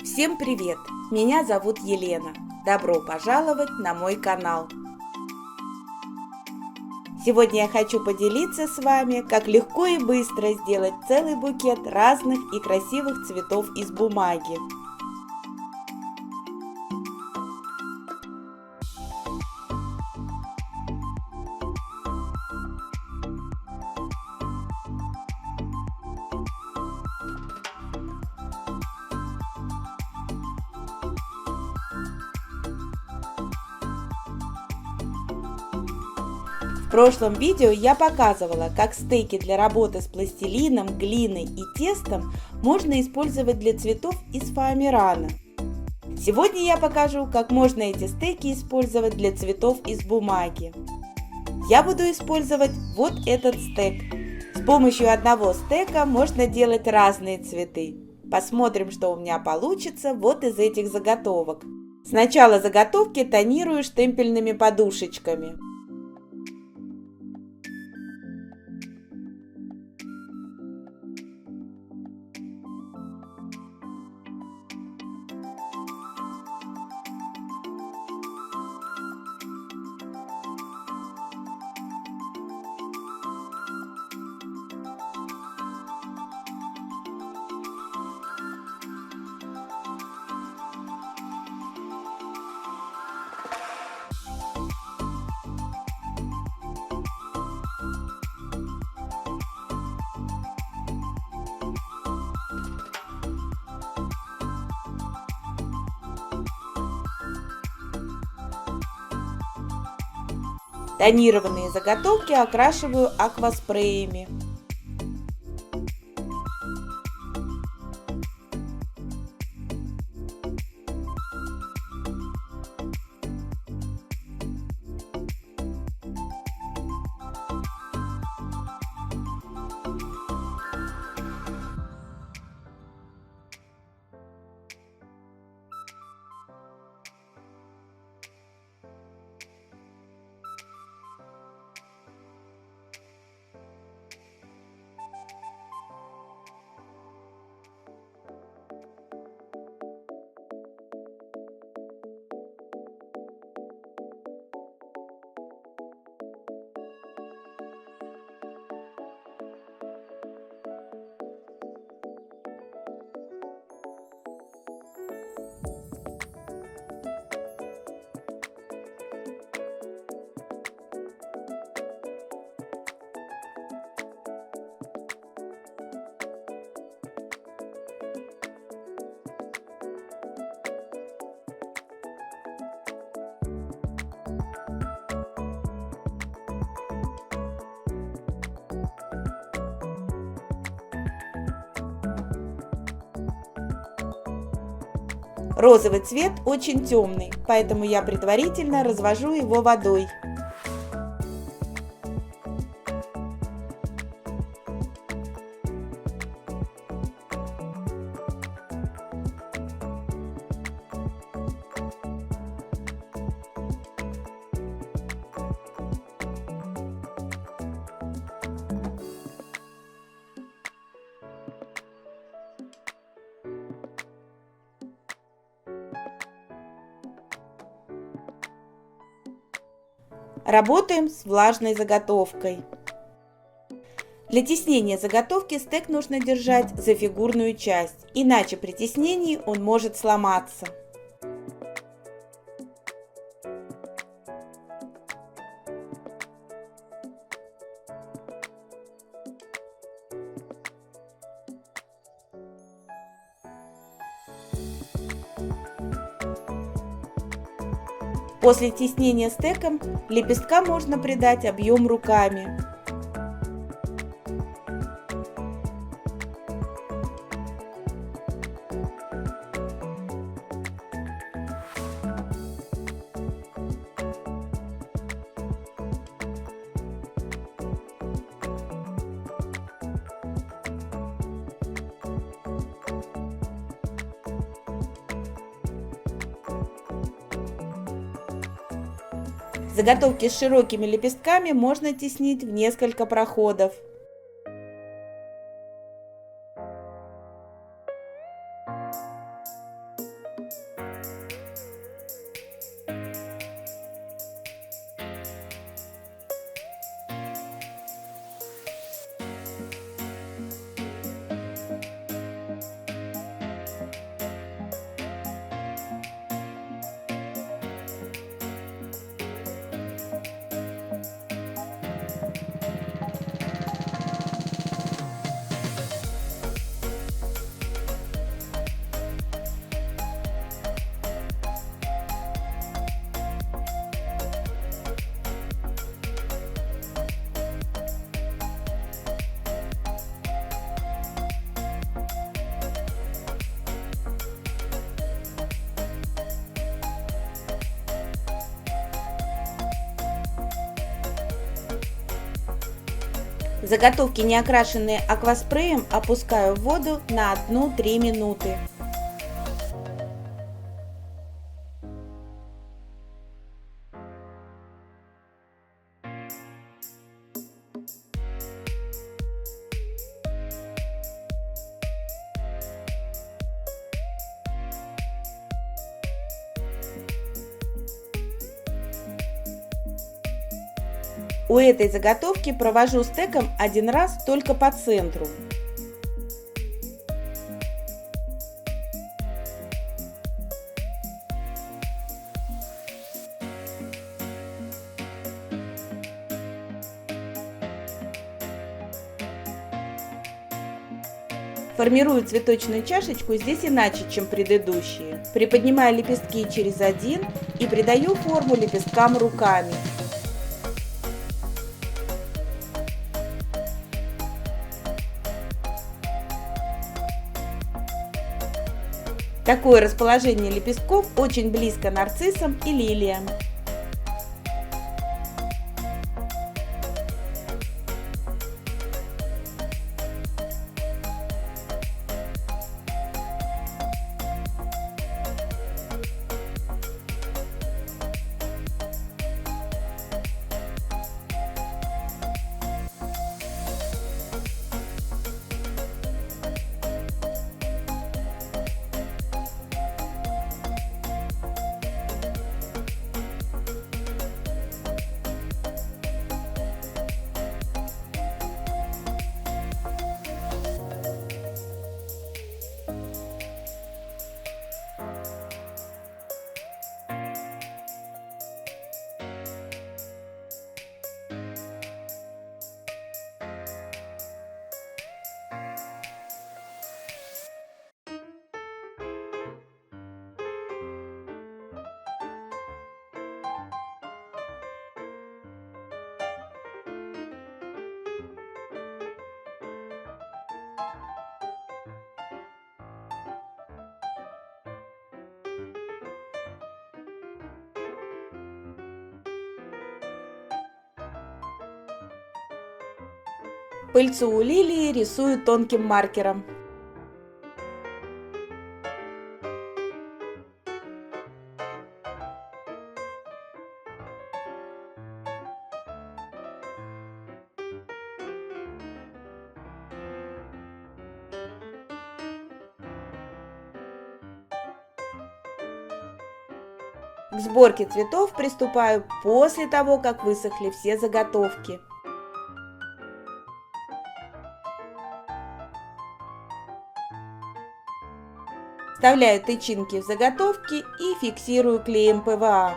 Всем привет! Меня зовут Елена. Добро пожаловать на мой канал. Сегодня я хочу поделиться с вами, как легко и быстро сделать целый букет разных и красивых цветов из бумаги. В прошлом видео я показывала, как стейки для работы с пластилином, глиной и тестом можно использовать для цветов из фоамирана. Сегодня я покажу, как можно эти стейки использовать для цветов из бумаги. Я буду использовать вот этот стек. С помощью одного стека можно делать разные цветы. Посмотрим, что у меня получится вот из этих заготовок. Сначала заготовки тонирую штемпельными подушечками. Тонированные заготовки окрашиваю акваспреями. Розовый цвет очень темный, поэтому я предварительно развожу его водой. Работаем с влажной заготовкой. Для теснения заготовки стек нужно держать за фигурную часть, иначе при теснении он может сломаться. После теснения стеком лепесткам можно придать объем руками. Заготовки с широкими лепестками можно теснить в несколько проходов. Заготовки, не окрашенные акваспреем, опускаю в воду на 1-3 минуты. У этой заготовки провожу стеком один раз только по центру. Формирую цветочную чашечку здесь иначе, чем предыдущие. Приподнимаю лепестки через один и придаю форму лепесткам руками. Такое расположение лепестков очень близко нарциссам и лилиям. Пыльцу у лилии рисую тонким маркером. К сборке цветов приступаю после того, как высохли все заготовки. Вставляю тычинки в заготовки и фиксирую клеем ПВА.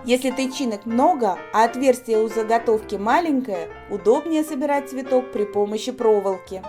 Если тычинок много, а отверстие у заготовки маленькое, удобнее собирать цветок при помощи проволоки.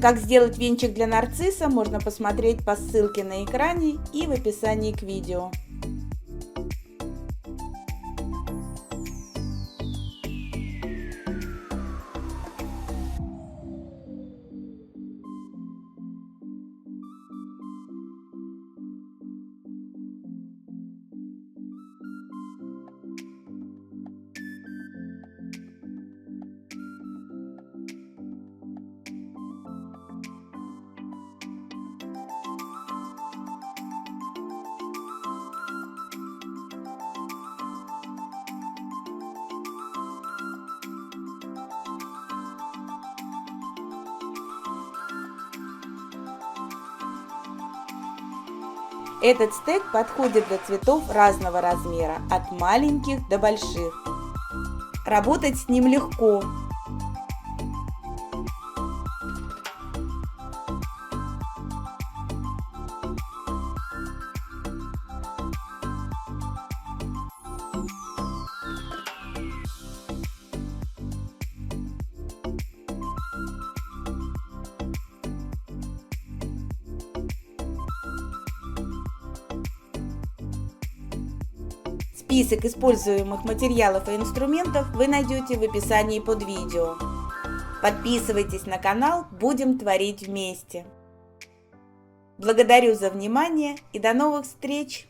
Как сделать венчик для нарцисса, можно посмотреть по ссылке на экране и в описании к видео. Этот стек подходит для цветов разного размера, от маленьких до больших. Работать с ним легко. Список используемых материалов и инструментов вы найдете в описании под видео. Подписывайтесь на канал, будем творить вместе. Благодарю за внимание и до новых встреч!